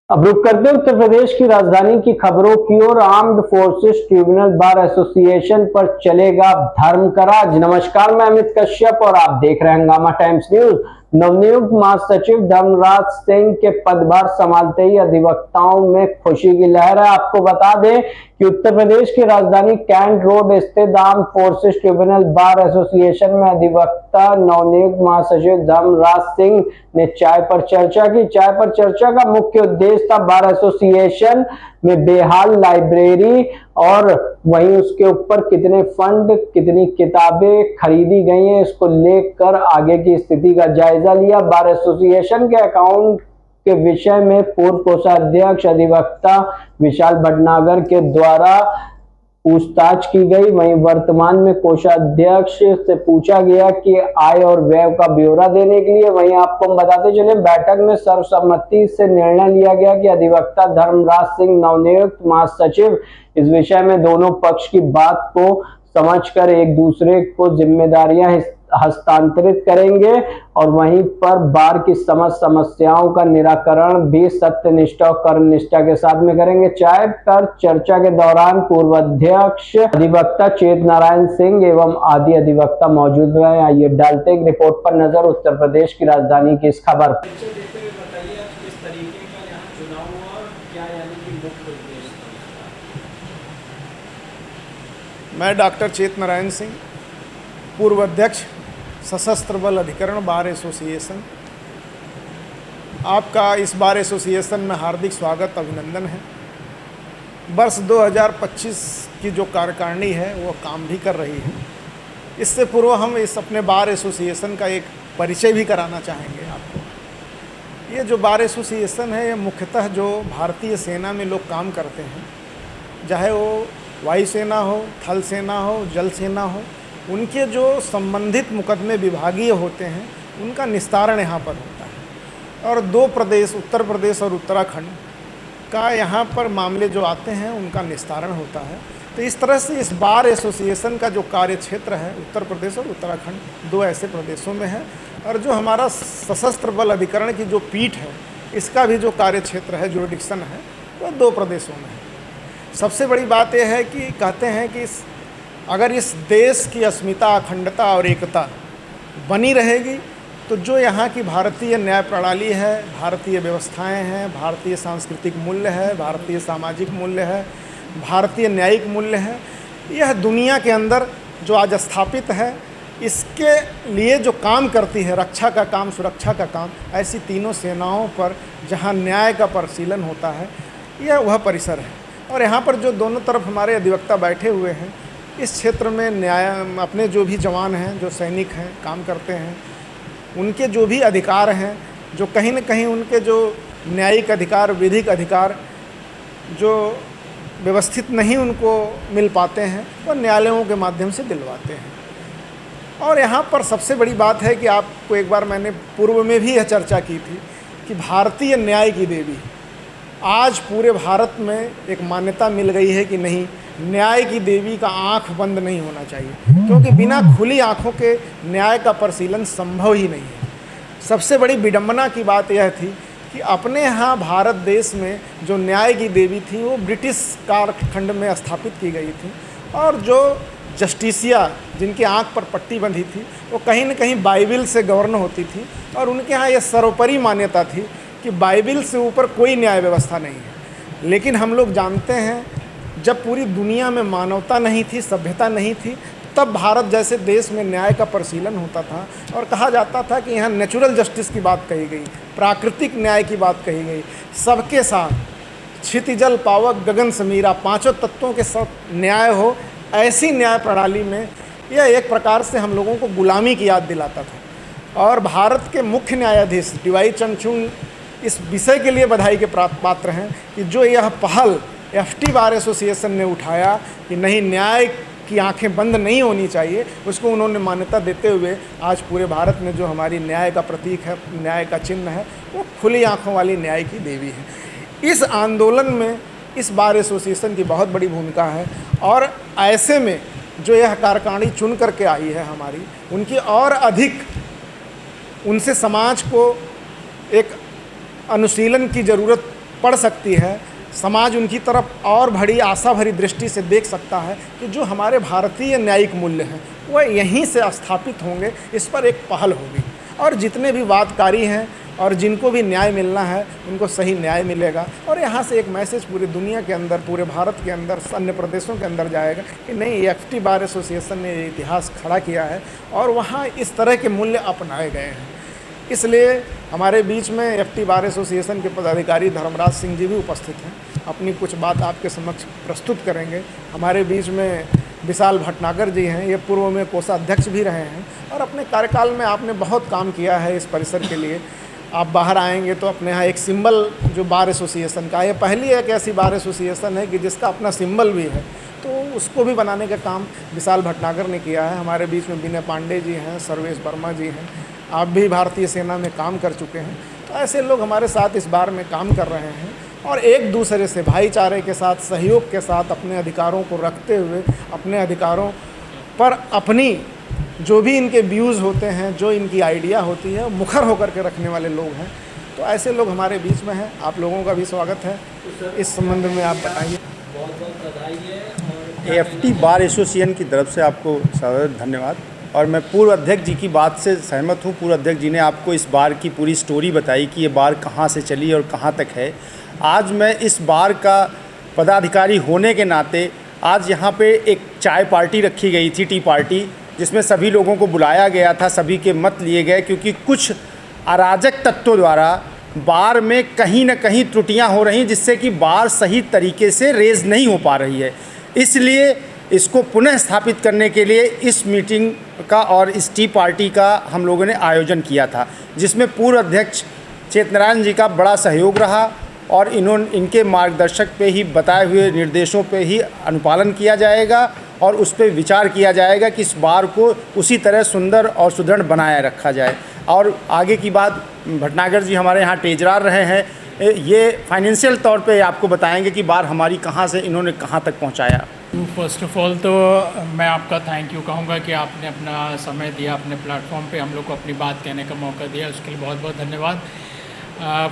अब रुक करते उत्तर प्रदेश की राजधानी की खबरों की ओर। Armed forces tribunal bar association पर चलेगा धर्म का राज। नमस्कार, मैं अमित कश्यप और आप देख रहे हैं हंगामा टाइम्स न्यूज। नवनियुक्त महासचिव धर्मराज सिंह के पदभार संभालते ही अधिवक्ताओं में खुशी की लहर है। आपको बता दें कि उत्तर प्रदेश की राजधानी कैंट रोड स्थित armed forces tribunal bar association में अधिवक्ता नवनियुक्त महासचिव धर्मराज सिंह ने चाय पर चर्चा की। चाय पर चर्चा का मुख्य उद्देश्य था बार एसोसिएशन में बेहाल लाइब्रेरी और वहीं उसके ऊपर कितने फंड, कितनी किताबें खरीदी गई हैं, इसको लेकर आगे की स्थिति का जायजा लिया। बार एसोसिएशन के अकाउंट के विषय में पूर्व कोषाध्यक्ष अधिवक्ता विशाल भटनागर के द्वारा पूछताछ की गई। वहीं वर्तमान में कोषाध्यक्ष से पूछा गया कि आय और व्यय का ब्यौरा देने के लिए। वहीं आपको हम बताते चले, बैठक में सर्वसम्मति से निर्णय लिया गया कि अधिवक्ता धर्मराज सिंह नवनियुक्त महासचिव इस विषय में दोनों पक्ष की बात को समझकर एक दूसरे को जिम्मेदारियां हस्तांतरित करेंगे और वहीं पर बार की समस्त समस्याओं का निराकरण भी सत्यनिष्ठा और कर्मनिष्ठा के साथ में करेंगे। चाय पर चर्चा के दौरान पूर्व अध्यक्ष अधिवक्ता चेत नारायण सिंह एवं आदि अधिवक्ता मौजूद रहे। आइए डालते एक रिपोर्ट पर नजर उत्तर प्रदेश की राजधानी की इस खबर। मैं डॉक्टर चेत नारायण सिंह, पूर्व अध्यक्ष सशस्त्र बल अधिकरण बार एसोसिएशन, आपका इस बार एसोसिएशन में हार्दिक स्वागत, अभिनंदन है। वर्ष 2025 की जो कार्यकारिणी है वो काम भी कर रही है। इससे पूर्व हम इस अपने बार एसोसिएशन का एक परिचय भी कराना चाहेंगे आपको। ये जो बार एसोसिएशन है ये मुख्यतः जो भारतीय सेना में लोग काम करते हैं, चाहे वो वायुसेना हो, थल सेना हो, जल सेना हो, उनके जो संबंधित मुकदमे विभागीय होते हैं उनका निस्तारण यहाँ पर होता है। और दो प्रदेश, उत्तर प्रदेश और उत्तराखंड का यहाँ पर मामले जो आते हैं उनका निस्तारण होता है। तो इस तरह से इस बार एसोसिएशन का जो कार्य क्षेत्र है उत्तर प्रदेश और उत्तराखंड, दो ऐसे प्रदेशों में है। और जो हमारा सशस्त्र बल अधिकरण की जो पीठ है, इसका भी जो कार्य क्षेत्र है, जुरिडिक्शन है, वो दो प्रदेशों में है। सबसे बड़ी बात यह है कि कहते हैं कि अगर इस देश की अस्मिता, अखंडता और एकता बनी रहेगी तो जो यहाँ की भारतीय न्याय प्रणाली है, भारतीय व्यवस्थाएं हैं, भारतीय सांस्कृतिक मूल्य है, भारतीय सामाजिक मूल्य है, भारतीय न्यायिक मूल्य है, यह दुनिया के अंदर जो आज स्थापित है, इसके लिए जो काम करती है, रक्षा का काम, सुरक्षा का काम, ऐसी तीनों सेनाओं पर जहाँ न्याय का परिशीलन होता है, यह वह परिसर है। और यहाँ पर जो दोनों तरफ हमारे अधिवक्ता बैठे हुए हैं, इस क्षेत्र में न्याय अपने जो भी जवान हैं, जो सैनिक हैं, काम करते हैं, उनके जो भी अधिकार हैं, जो कहीं न कहीं उनके जो न्यायिक अधिकार, विधिक अधिकार जो व्यवस्थित नहीं उनको मिल पाते हैं, वो न्यायालयों के माध्यम से दिलवाते हैं। और यहाँ पर सबसे बड़ी बात है कि आपको एक बार मैंने पूर्व में भी यह चर्चा की थी कि भारतीय न्याय की देवी आज पूरे भारत में एक मान्यता मिल गई है कि नहीं, न्याय की देवी का आंख बंद नहीं होना चाहिए, क्योंकि बिना खुली आंखों के न्याय का परिशीलन संभव ही नहीं है। सबसे बड़ी विडंबना की बात यह थी कि अपने यहाँ भारत देश में जो न्याय की देवी थी वो ब्रिटिश कालखंड में स्थापित की गई थी, और जो जस्टिसिया जिनकी आंख पर पट्टी बंधी थी वो कहीं न कहीं बाइबिल से गवर्न होती थी, और उनके यहाँ यह सर्वोपरि मान्यता थी कि बाइबिल से ऊपर कोई न्याय व्यवस्था नहीं है। लेकिन हम लोग जानते हैं, जब पूरी दुनिया में मानवता नहीं थी, सभ्यता नहीं थी, तब भारत जैसे देश में न्याय का परिशीलन होता था और कहा जाता था कि यहाँ नेचुरल जस्टिस की बात कही गई, प्राकृतिक न्याय की बात कही गई, सबके साथ क्षितिजल पावक गगन समीरा, पांचों तत्वों के साथ न्याय हो। ऐसी न्याय प्रणाली में यह एक प्रकार से हम लोगों को गुलामी की याद दिलाता था। और भारत के मुख्य न्यायाधीश डी.वाई. चंद्रचूड़ इस विषय के लिए बधाई के पात्र हैं कि जो यह पहल एफटी बार एसोसिएशन ने उठाया कि नहीं, न्याय की आंखें बंद नहीं होनी चाहिए, उसको उन्होंने मान्यता देते हुए आज पूरे भारत में जो हमारी न्याय का प्रतीक है, न्याय का चिन्ह है, वो खुली आंखों वाली न्याय की देवी है। इस आंदोलन में इस बार एसोसिएशन की बहुत बड़ी भूमिका है। और ऐसे में जो यह कार्यकारिणी चुन करके आई है हमारी, उनकी और अधिक उनसे समाज को एक अनुशीलन की ज़रूरत पड़ सकती है, समाज उनकी तरफ और बड़ी आशा भरी दृष्टि से देख सकता है कि जो हमारे भारतीय न्यायिक मूल्य हैं वह यहीं से स्थापित होंगे, इस पर एक पहल होगी और जितने भी वादकारी हैं और जिनको भी न्याय मिलना है उनको सही न्याय मिलेगा। और यहाँ से एक मैसेज पूरी दुनिया के अंदर, पूरे भारत के अंदर, अन्य प्रदेशों के अंदर जाएगा कि नहीं, एफटी बार एसोसिएशन ने ये इतिहास खड़ा किया है और वहाँ इस तरह के मूल्य अपनाए गए हैं। इसलिए हमारे बीच में एफटी बार एसोसिएशन के पदाधिकारी धर्मराज सिंह जी भी उपस्थित हैं, अपनी कुछ बात आपके समक्ष प्रस्तुत करेंगे। हमारे बीच में विशाल भटनागर जी हैं, ये पूर्व में कोषाध्यक्ष भी रहे हैं और अपने कार्यकाल में आपने बहुत काम किया है इस परिसर के लिए। आप बाहर आएंगे तो अपने यहाँ एक सिंबल जो बार एसोसिएशन का, ये पहली एक ऐसी बार एसोसिएशन है कि जिसका अपना सिंबल भी है, तो उसको भी बनाने का काम विशाल भटनागर ने किया है। हमारे बीच में विनय पांडे जी हैं, सर्वेश वर्मा जी हैं, आप भी भारतीय सेना में काम कर चुके हैं। तो ऐसे लोग हमारे साथ इस बार में काम कर रहे हैं और एक दूसरे से भाईचारे के साथ, सहयोग के साथ अपने अधिकारों को रखते हुए, अपने अधिकारों पर अपनी जो भी इनके व्यूज़ होते हैं, जो इनकी आइडिया होती है, मुखर होकर के रखने वाले लोग हैं। तो ऐसे लोग हमारे बीच में हैं। आप लोगों का भी स्वागत है। इस संबंध में आप बताइए। बहुत बहुत बधाई है। और एफटी बार एसोसिएशन की तरफ से आपको धन्यवाद। और मैं पूर्व अध्यक्ष जी की बात से सहमत हूँ। पूर्व अध्यक्ष जी ने आपको इस बार की पूरी स्टोरी बताई कि ये बार कहाँ से चली और कहाँ तक है। आज मैं इस बार का पदाधिकारी होने के नाते आज यहाँ पे एक चाय पार्टी रखी गई थी, टी पार्टी, जिसमें सभी लोगों को बुलाया गया था, सभी के मत लिए गए, क्योंकि कुछ अराजक तत्वों द्वारा बार में कहीं न कहीं त्रुटियां हो रही, जिससे कि बार सही तरीके से रेज नहीं हो पा रही है। इसलिए इसको पुनः स्थापित करने के लिए इस मीटिंग का और इस टी पार्टी का हम लोगों ने आयोजन किया था, जिसमें पूर्व अध्यक्ष चेतनारायण जी का बड़ा सहयोग रहा और इनके मार्गदर्शक पे ही, बताए हुए निर्देशों पे ही अनुपालन किया जाएगा और उस पर विचार किया जाएगा कि इस बार को उसी तरह सुंदर और सुदृढ़ बनाया रखा जाए। और आगे की बात भटनागर जी हमारे यहाँ टेजरार रहे हैं, ये फाइनेंशियल तौर पे आपको बताएंगे कि बार हमारी कहाँ से इन्होंने कहाँ तक पहुँचाया। फर्स्ट ऑफ ऑल तो मैं आपका थैंक यू कहूँगा कि आपने अपना समय दिया, अपने प्लेटफॉर्म पे हम लोग को अपनी बात कहने का मौका दिया, उसके लिए बहुत बहुत धन्यवाद।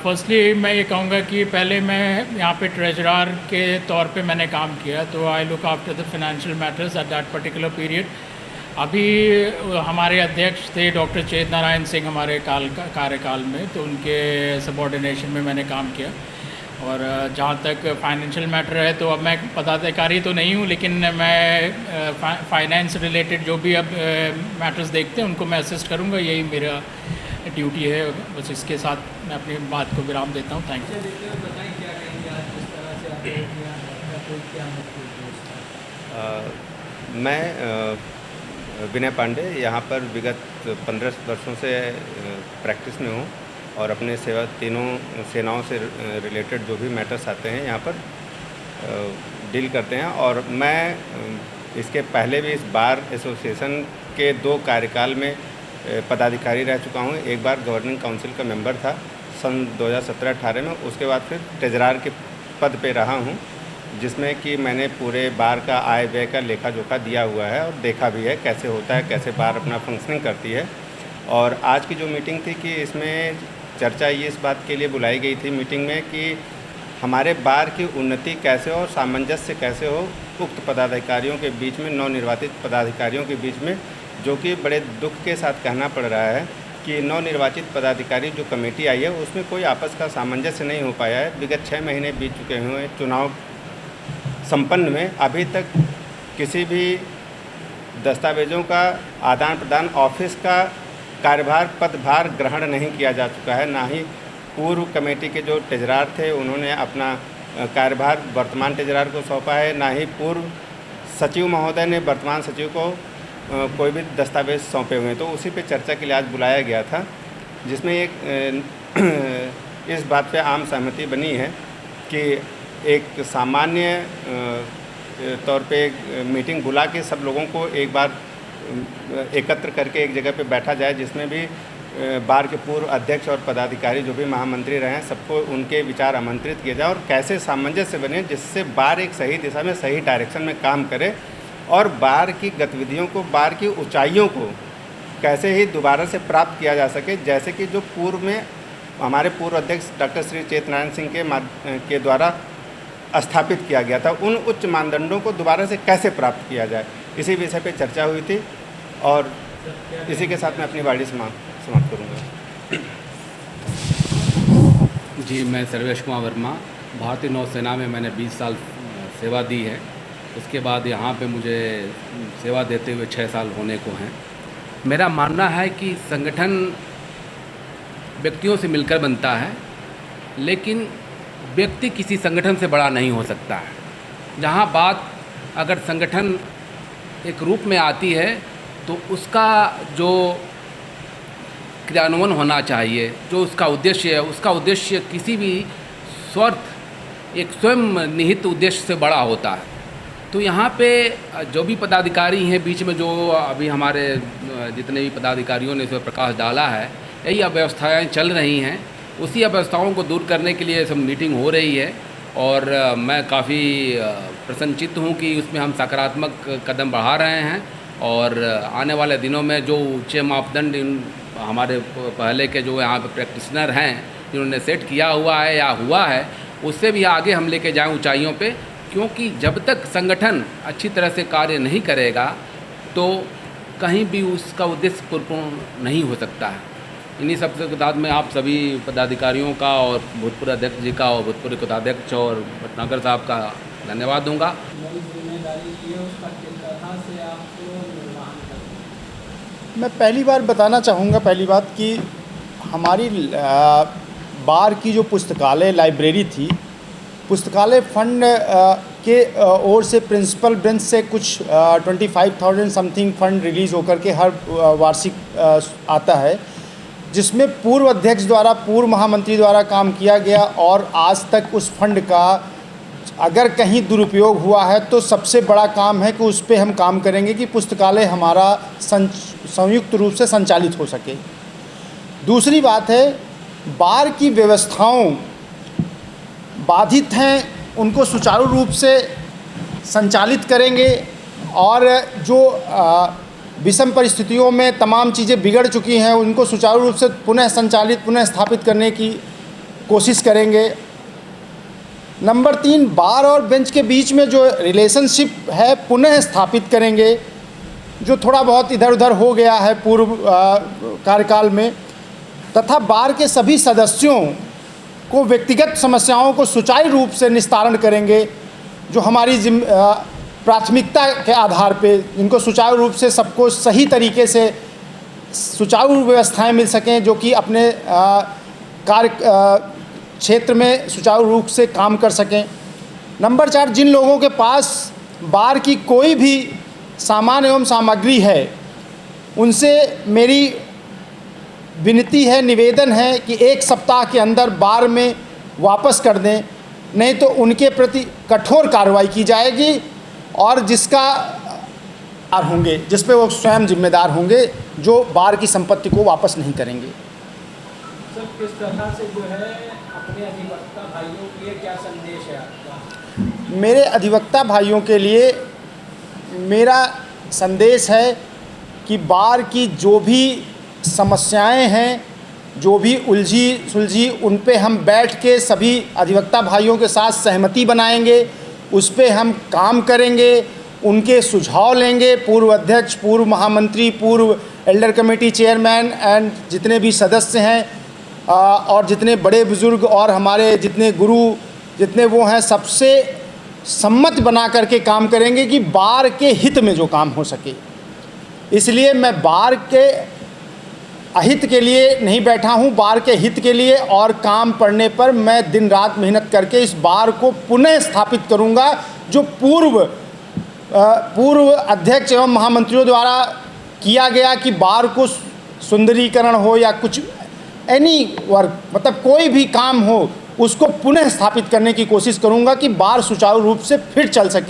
फर्स्टली मैं ये कहूँगा कि पहले मैं यहाँ पे ट्रेजरर के तौर पे मैंने काम किया, तो I look after the financial matters at that particular period. अभी हमारे अध्यक्ष थे डॉक्टर चेतनारायण सिंह हमारे कार्यकाल में, तो उनके सबॉर्डिनेशन में मैंने काम किया। और जहाँ तक फाइनेंशियल मैटर है, तो अब मैं पदाधिकारी तो नहीं हूँ, लेकिन मैं फाइनेंस रिलेटेड जो भी अब मैटर्स देखते हैं उनको मैं असिस्ट करूँगा, यही मेरा ड्यूटी है। बस इसके साथ मैं अपनी बात को विराम देता हूँ। Thank you. मैं विनय पांडे यहाँ पर विगत 15 वर्षों से प्रैक्टिस में हूँ और अपने तीनों सेनाओं से रिलेटेड जो भी मैटर्स आते हैं यहाँ पर डील करते हैं। और मैं इसके पहले भी इस बार एसोसिएशन के 2 कार्यकाल में पदाधिकारी रह चुका हूँ। एक बार गवर्निंग काउंसिल का मेंबर था सन 2017-18 में, उसके बाद फिर ट्रेजरार के पद पे रहा हूँ, जिसमें कि मैंने पूरे बार का आय व्यय का लेखा जोखा दिया हुआ है और देखा भी है कैसे होता है, कैसे बार अपना फंक्शनिंग करती है। और आज की जो मीटिंग थी कि इसमें चर्चा ये इस बात के लिए बुलाई गई थी मीटिंग में कि हमारे बार की उन्नति कैसे हो और सामंजस्य कैसे हो उक्त पदाधिकारियों के बीच में, नवनिर्वाचित पदाधिकारियों के बीच में, जो कि बड़े दुख के साथ कहना पड़ रहा है कि नवनिर्वाचित पदाधिकारी जो कमेटी आई है उसमें कोई आपस का सामंजस्य नहीं हो पाया है। विगत 6 महीने बीत चुके हुए चुनाव संपन्न में अभी तक किसी भी दस्तावेज़ों का आदान प्रदान, ऑफिस का कार्यभार, पदभार ग्रहण नहीं किया जा चुका है। ना ही पूर्व कमेटी के जो ट्रेजरार थे उन्होंने अपना कार्यभार वर्तमान ट्रेजरार को सौंपा है, ना ही पूर्व सचिव महोदय ने वर्तमान सचिव को कोई भी दस्तावेज सौंपे हुए हैं। तो उसी पे चर्चा के लिए आज बुलाया गया था, जिसमें एक इस बात पे आम सहमति बनी है कि एक सामान्य तौर पे मीटिंग बुला के सब लोगों को एक बार एकत्र करके एक जगह पे बैठा जाए, जिसमें भी बार के पूर्व अध्यक्ष और पदाधिकारी जो भी महामंत्री रहे हैं सबको उनके विचार आमंत्रित किए जाए और कैसे सामंजस्य बने, जिससे बार एक सही दिशा में, सही डायरेक्शन में काम करे और बार की गतिविधियों को, बार की ऊंचाइयों को कैसे ही दोबारा से प्राप्त किया जा सके। जैसे कि जो पूर्व में हमारे पूर्व अध्यक्ष डॉक्टर श्री चेतनारायण सिंह के द्वारा स्थापित किया गया था। उन उच्च मानदंडों को दोबारा से कैसे प्राप्त किया जाए, इसी विषय पे चर्चा हुई थी और इसी के साथ मैं अपनी वाणी समाप्त करूँगा। जी, मैं सर्वेश कुमार वर्मा, भारतीय नौसेना में मैंने 20 साल सेवा दी है। उसके बाद यहाँ पे मुझे सेवा देते हुए 6 साल होने को हैं। मेरा मानना है कि संगठन व्यक्तियों से मिलकर बनता है, लेकिन व्यक्ति किसी संगठन से बड़ा नहीं हो सकता है। जहाँ बात अगर संगठन एक रूप में आती है तो उसका जो क्रियान्वयन होना चाहिए, जो उसका उद्देश्य है, उसका उद्देश्य किसी भी स्वार्थ एक स्वयं निहित उद्देश्य से बड़ा होता है। तो यहाँ पे जो भी पदाधिकारी हैं, बीच में जो अभी हमारे जितने भी पदाधिकारियों ने इस पर प्रकाश डाला है, यही अव्यवस्थाएँ चल रही हैं। उसी अव्यवस्थाओं को दूर करने के लिए सब मीटिंग हो रही है और मैं काफ़ी प्रसन्नचित्त हूँ कि उसमें हम सकारात्मक कदम बढ़ा रहे हैं और आने वाले दिनों में जो ऊँचे मापदंड हमारे पहले के जो यहाँ पे प्रैक्टिशनर हैं जिन्होंने सेट किया हुआ है या हुआ है, उससे भी आगे हम लेके जाएं ऊंचाइयों पे, क्योंकि जब तक संगठन अच्छी तरह से कार्य नहीं करेगा तो कहीं भी उसका उद्देश्य पूर्ण नहीं हो सकता है। इन्हीं सब के साथ में आप सभी पदाधिकारियों का और भूतपूर्व अध्यक्ष जी का और भूतपूर्व कोषाध्यक्ष और भटनागर साहब का धन्यवाद दूंगा। मैं पहली बार बताना चाहूँगा, पहली बात कि हमारी बार की जो पुस्तकालय लाइब्रेरी थी, पुस्तकालय फंड के ओर से प्रिंसिपल बेंच से कुछ 25,000 समथिंग फंड रिलीज़ होकर के हर वार्षिक आता है, जिसमें पूर्व अध्यक्ष द्वारा, पूर्व महामंत्री द्वारा काम किया गया और आज तक उस फंड का अगर कहीं दुरुपयोग हुआ है तो सबसे बड़ा काम है कि उस पर हम काम करेंगे कि पुस्तकालय हमारा संयुक्त रूप से संचालित हो सके। दूसरी बात है, बार की व्यवस्थाओं बाधित हैं, उनको सुचारू रूप से संचालित करेंगे और जो विषम परिस्थितियों में तमाम चीज़ें बिगड़ चुकी हैं उनको सुचारू रूप से पुनः संचालित, पुनः स्थापित करने की कोशिश करेंगे। नंबर 3, बार और बेंच के बीच में जो रिलेशनशिप है पुनः स्थापित करेंगे, जो थोड़ा बहुत इधर उधर हो गया है पूर्व कार्यकाल में, तथा बार के सभी सदस्यों को व्यक्तिगत समस्याओं को सुचारू रूप से निस्तारण करेंगे, जो हमारी प्राथमिकता के आधार पे इनको सुचारू रूप से सबको सही तरीके से सुचारू व्यवस्थाएं मिल सकें, जो कि अपने कार्य क्षेत्र में सुचारू रूप से काम कर सकें। नंबर 4, जिन लोगों के पास बार की कोई भी सामान एवं सामग्री है, उनसे मेरी विनती है, निवेदन है कि 1 सप्ताह के अंदर बार में वापस कर दें, नहीं तो उनके प्रति कठोर कार्रवाई की जाएगी और जिस पे वो स्वयं जिम्मेदार होंगे, जो बार की संपत्ति को वापस नहीं करेंगे। सर, किस तरह से जो है अपने अधिवक्ता भाइयों के लिए क्या संदेश है आपका? मेरे अधिवक्ता भाइयों के लिए मेरा संदेश है कि बार की जो भी समस्याएं हैं, जो भी उलझी सुलझी, उन पे हम बैठ के सभी अधिवक्ता भाइयों के साथ सहमति बनाएंगे, उस पे हम काम करेंगे, उनके सुझाव लेंगे। पूर्व अध्यक्ष, पूर्व महामंत्री, पूर्व एल्डर कमेटी चेयरमैन एंड जितने भी सदस्य हैं और जितने बड़े बुज़ुर्ग और हमारे जितने गुरु जितने वो हैं, सबसे सम्मत बना करके काम करेंगे कि बार के हित में जो काम हो सके। इसलिए मैं बार के अहित के लिए नहीं बैठा हूँ, बार के हित के लिए, और काम पड़ने पर मैं दिन रात मेहनत करके इस बार को पुनः स्थापित करूँगा, जो पूर्व अध्यक्ष एवं महामंत्रियों द्वारा किया गया कि बार को सुंदरीकरण हो या कुछ एनी वर्क, मतलब कोई भी काम हो, उसको पुनः स्थापित करने की कोशिश करूँगा कि बार सुचारू रूप से फिर चल सके।